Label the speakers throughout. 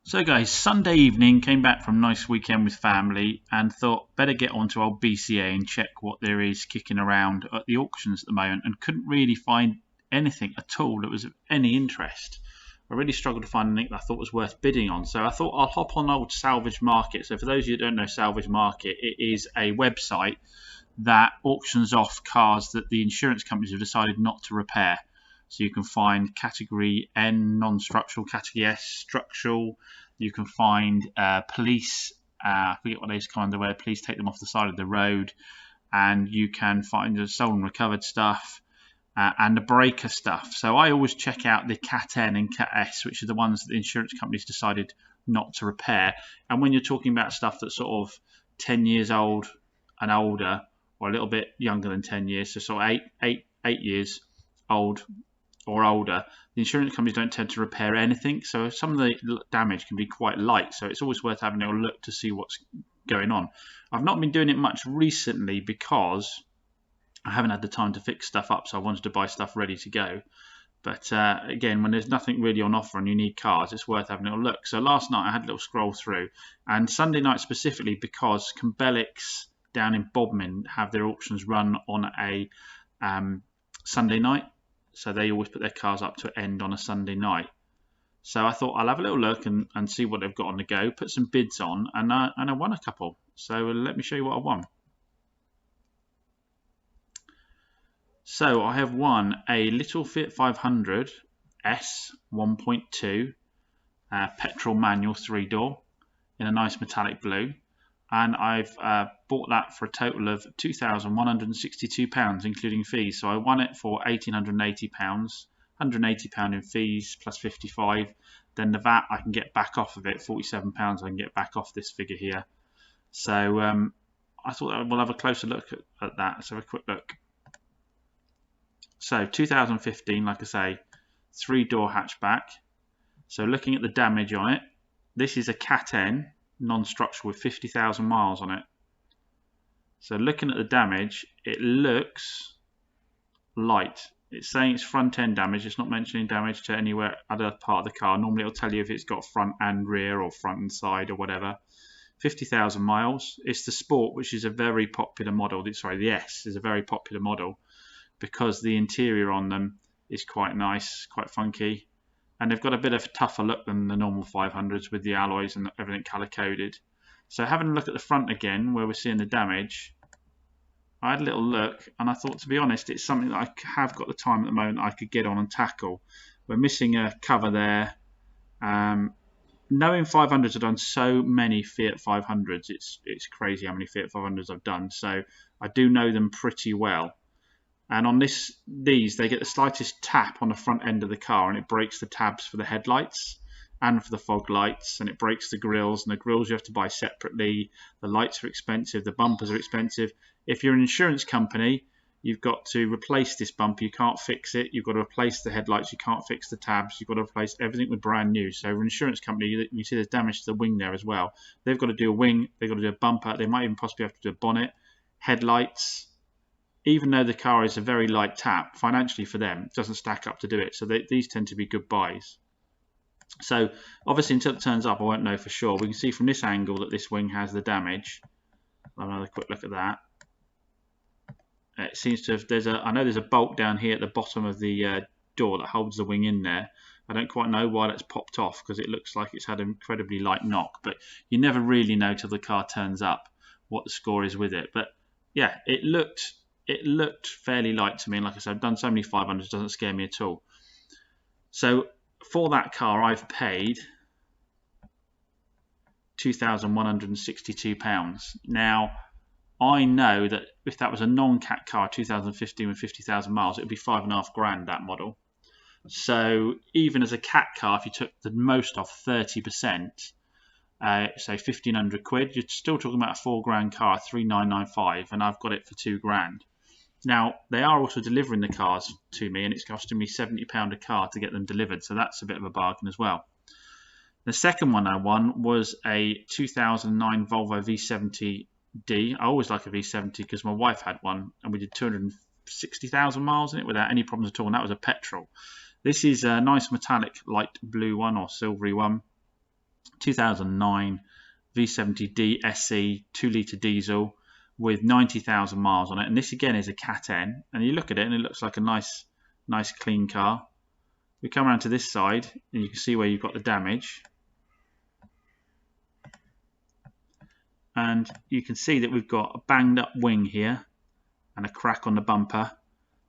Speaker 1: So guys, Sunday evening, came back from a nice weekend with family and thought better get onto old BCA and check what there is kicking around at the auctions at the moment, and couldn't really find anything at all that was of any interest. I really struggled to find anything that I thought was worth bidding on, so I thought I'll hop on old Salvage Market. So for those of you that don't know Salvage Market, it is a website that auctions off cars that the insurance companies have decided not to repair. So you can find category N non-structural, category S structural. You can find police, I forget what they come under, where police take them off the side of the road. And you can find the stolen recovered stuff and the breaker stuff. So I always check out the Cat N and Cat S, which are the ones that the insurance companies decided not to repair. And when you're talking about stuff that's sort of 10 years old and older, or a little bit younger than 10 years, so sort of eight years old or older, the insurance companies don't tend to repair anything, so some of the damage can be quite light, so it's always worth having a look to see what's going on. I've not been doing it much recently because I haven't had the time to fix stuff up, so I wanted to buy stuff ready to go. But again, when there's nothing really on offer and you need cars, it's worth having a little look. So last night I had a little scroll through, and Sunday night specifically, because Cumbelix down in Bodmin have their auctions run on a Sunday night. So they always put their cars up to end on a Sunday night. So I thought I'll have a little look and see what they've got on the go, put some bids on, and I won a couple. So let me show you what I won. So I have won a little Fiat 500 S 1.2 petrol manual 3-door in a nice metallic blue. And I've bought that for a total of £2,162, including fees. So I won it for £1,880, £180 in fees plus 55. Then the VAT I can get back off of it, £47 I can get back off this figure here. So I thought we'll have a closer look at that. Let's have a quick look. So 2015, like I say, 3-door hatchback. So looking at the damage on it, this is a Cat N non-structural with 50,000 miles on it. So looking at the damage, it looks light. It's saying it's front end damage. It's not mentioning damage to anywhere other part of the car. Normally it'll tell you if it's got front and rear or front and side or whatever. 50,000 miles. It's the Sport, which is a very popular model. Sorry, the S is a very popular model because the interior on them is quite nice, quite funky. And they've got a bit of a tougher look than the normal 500s with the alloys and everything colour coded. So having a look at the front again, where we're seeing the damage, I had a little look and I thought, to be honest, it's something that I have got the time at the moment I could get on and tackle. We're missing a cover there. Knowing 500s, I've done so many Fiat 500s, it's crazy how many Fiat 500s I've done. So I do know them pretty well. And on these, they get the slightest tap on the front end of the car and it breaks the tabs for the headlights and for the fog lights, and it breaks the grills. And the grills you have to buy separately. The lights are expensive. The bumpers are expensive. If you're an insurance company, you've got to replace this bumper. You can't fix it. You've got to replace the headlights. You can't fix the tabs. You've got to replace everything with brand new. So for an insurance company, you see there's damage to the wing there as well. They've got to do a wing. They've got to do a bumper. They might even possibly have to do a bonnet, headlights. Even though the car is a very light tap, financially for them, it doesn't stack up to do it. So these tend to be good buys. So obviously until it turns up, I won't know for sure. We can see from this angle that this wing has the damage. I'll have another quick look at that. It seems to have, I know there's a bolt down here at the bottom of the door that holds the wing in there. I don't quite know why that's popped off because it looks like it's had an incredibly light knock. But you never really know till the car turns up what the score is with it. But yeah, it looked fairly light to me, and like I said, I've done so many 500s, it doesn't scare me at all. So for that car I've paid £2,162. Now I know that if that was a non-cat car, 2015 with 50,000 miles, it would be £5,500, that model. So even as a cat car, if you took the most off 30%, say 1,500 quid, you're still talking about a £4,000 car, 3,995, and I've got it for £2,000. Now, they are also delivering the cars to me, and it's costing me £70 a car to get them delivered, so that's a bit of a bargain as well. The second one I won was a 2009 Volvo V70 D. I always like a V70 because my wife had one, and we did 260,000 miles in it without any problems at all, and that was a petrol. This is a nice metallic light blue one or silvery one. 2009 V70 D SE 2-litre diesel with 90,000 miles on it. And this again is a Cat N. And you look at it and it looks like a nice clean car. We come around to this side and you can see where you've got the damage. And you can see that we've got a banged up wing here and a crack on the bumper.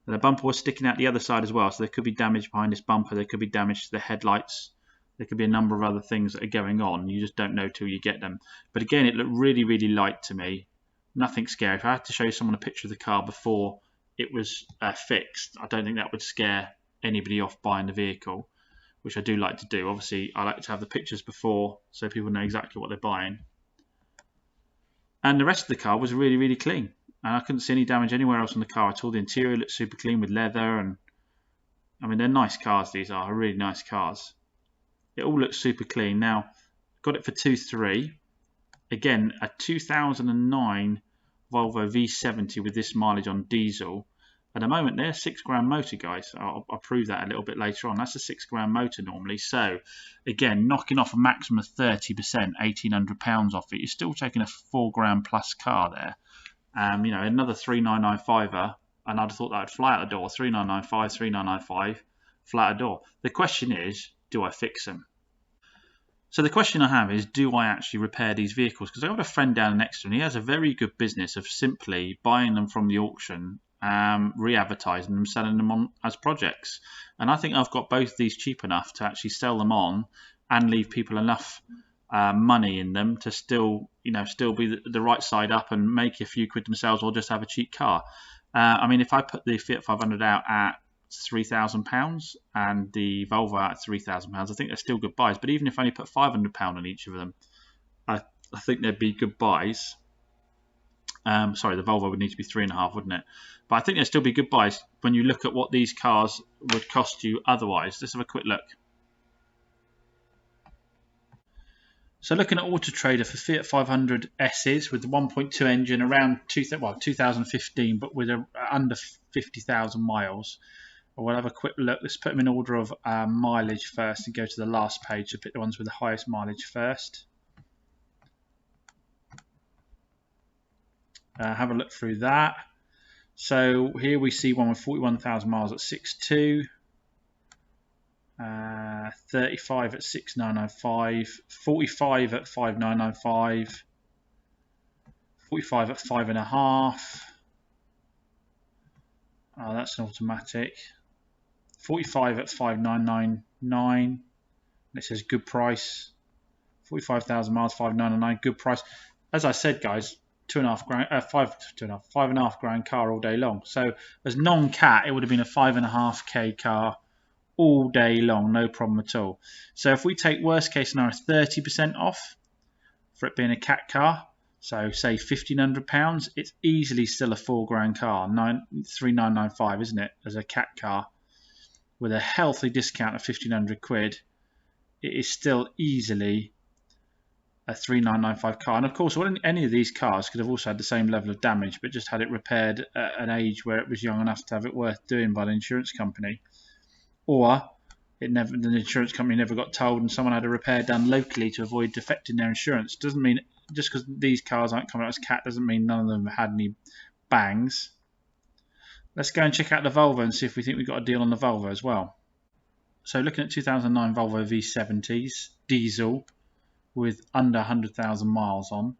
Speaker 1: And the bumper was sticking out the other side as well, so there could be damage behind this bumper, there could be damage to the headlights, there could be a number of other things that are going on. You just don't know till you get them. But again, it looked really, really light to me. Nothing scary. If I had to show someone a picture of the car before it was fixed, I don't think that would scare anybody off buying the vehicle, which I do like to do. Obviously, I like to have the pictures before so people know exactly what they're buying. And the rest of the car was really, really clean. And I couldn't see any damage anywhere else on the car at all. The interior looked super clean with leather. And I mean, they're nice cars, these are really nice cars. It all looks super clean. Now, got it for 2.3. Again, a 2009 Volvo V70 with this mileage on diesel. At the moment, they're a £6,000 motor, guys. I'll prove that a little bit later on. That's a £6,000 motor normally. So, again, knocking off a maximum of 30%, £1,800 off it, you're still taking a £4,000 plus car there. You know, another 3,995er, and I'd have thought that would fly out the door. 3,995, 3,995, fly out the door. The question is, do I fix them? So the question I have is, do I actually repair these vehicles? Because I've got a friend down next to me, and he has a very good business of simply buying them from the auction, re-advertising them, selling them on as projects. And I think I've got both these cheap enough to actually sell them on and leave people enough money in them to still be the right side up and make a few quid themselves, or just have a cheap car. I mean, if I put the Fiat 500 out at £3,000 and the Volvo out at £3,000, I think they're still good buys. But even if I only put £500 on each of them, I think they'd be good buys. Sorry, the Volvo would need to be 3.5, wouldn't it? But I think they'd still be good buys when you look at what these cars would cost you otherwise. Let's have a quick look. So looking at Auto Trader for Fiat 500 S's with the 1.2 engine around 2015, but with under 50,000 miles. We'll have a quick look. Let's put them in order of mileage first and go to the last page to pick the ones with the highest mileage first. Have a look through that. So here we see one with 41,000 miles at 6.2. 35 at 6,995, 45 at 5,995, 45 at 5.5. Oh, that's an automatic. 45 at 5,999. It says good price. 45,000 miles, 5,999, good price. As I said, guys, £5.5 car all day long. So as non-cat, it would have been a 5.5k car all day long, no problem at all. So if we take worst case scenario 30% off for it being a cat car, so say £1,500, it's easily still a £4,000 car, 3,995, isn't it, as a cat car with a healthy discount of 1,500 quid. It is still easily a 3,995 car. And of course, any of these cars could have also had the same level of damage, but just had it repaired at an age where it was young enough to have it worth doing by the insurance company. Or the insurance company never got told and someone had a repair done locally to avoid defecting their insurance. Doesn't mean, just because these cars aren't coming out as cat, doesn't mean none of them had any bangs. Let's go and check out the Volvo and see if we think we've got a deal on the Volvo as well. So looking at 2009 Volvo V70s Diesel with under 100,000 miles on.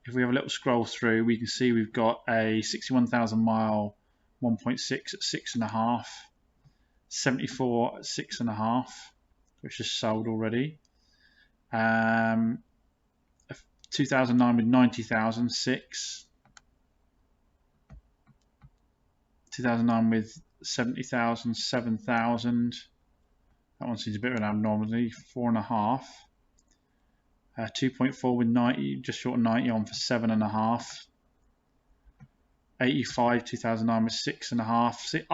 Speaker 1: If we have a little scroll through, we can see we've got a 61,000 mile 1.6 at 6.5. 74 at 6.5, which is sold already. 2009 with 90,000, 6. 2009 with 70,000, 7,000. That one seems a bit of an abnormality, 4.5. 2.4 with 90, just short of 90 on for 7.5. 85, 2009 with 6.5. See,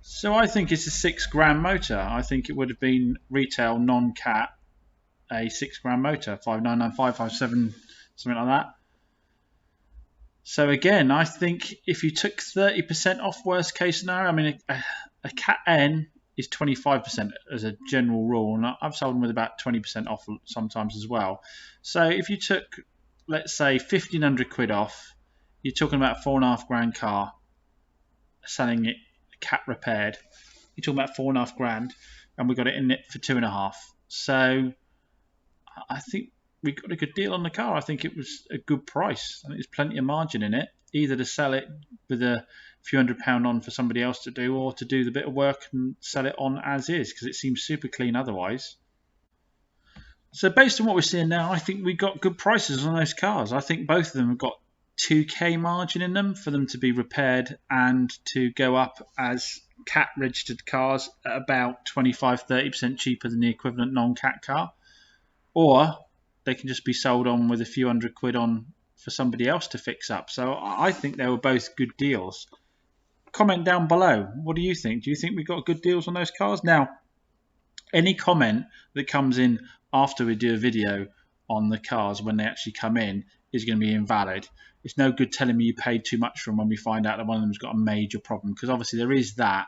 Speaker 1: So I think it's a £6,000 motor. I think it would have been retail non-cat a £6,000 motor, 5,995, 5,7, something like that. So again, I think if you took 30% off worst case scenario, I mean a Cat N is 25% as a general rule, and I've sold them with about 20% off sometimes as well. So if you took, let's say, 1,500 quid off, you're talking about £4.5 car, selling it cat repaired. You're talking about 4.5 grand, and we got it in it for 2.5. So I think we got a good deal on the car. I think it was a good price. I think there's plenty of margin in it, either to sell it with a few £100 on for somebody else to do, or to do the bit of work and sell it on as is, because it seems super clean otherwise. So based on what we're seeing now, I think we got good prices on those cars. I think both of them have got 2k margin in them for them to be repaired and to go up as cat registered cars at about 25-30% cheaper than the equivalent non-cat car, or they can just be sold on with a few £100 on for somebody else to fix up. So I think they were both good deals. Comment down below, what do you think? Do you think we got good deals on those cars? Now, any comment that comes in after we do a video on the cars when they actually come in is going to be invalid. It's no good telling me you paid too much for them when we find out that one of them's got a major problem, because obviously there is that.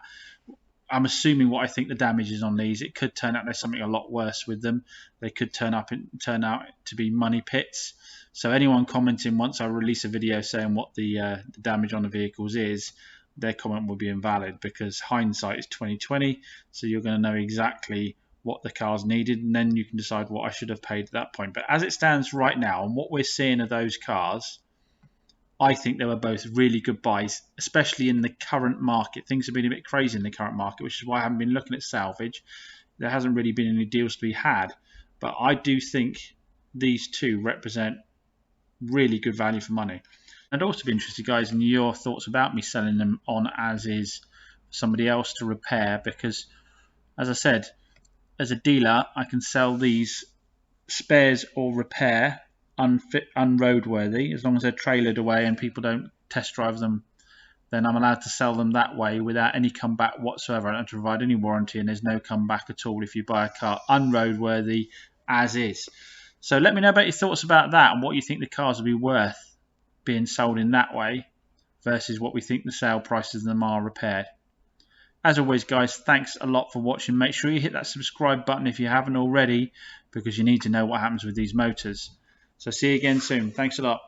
Speaker 1: I'm assuming what I think the damage is on these. It could turn out there's something a lot worse with them. They could turn out to be money pits. So anyone commenting once I release a video saying what the damage on the vehicles is, their comment will be invalid, because hindsight is 20/20. So you're going to know exactly what the cars needed, and then you can decide what I should have paid at that point. But as it stands right now, and what we're seeing of those cars, I think they were both really good buys, especially in the current market. Things have been a bit crazy in the current market, which is why I haven't been looking at salvage. There hasn't really been any deals to be had. But I do think these two represent really good value for money. I'd also be interested, guys, in your thoughts about me selling them on as is for somebody else to repair, because, as I said, as a dealer, I can sell these spares or repair unfit, unroadworthy, as long as they're trailered away and people don't test drive them. Then I'm allowed to sell them that way without any comeback whatsoever. I don't have to provide any warranty, and there's no comeback at all if you buy a car unroadworthy as is. So let me know about your thoughts about that, and what you think the cars will be worth being sold in that way versus what we think the sale prices of them are repaired. As always, guys, thanks a lot for watching. Make sure you hit that subscribe button if you haven't already, because you need to know what happens with these motors. So see you again soon. Thanks a lot.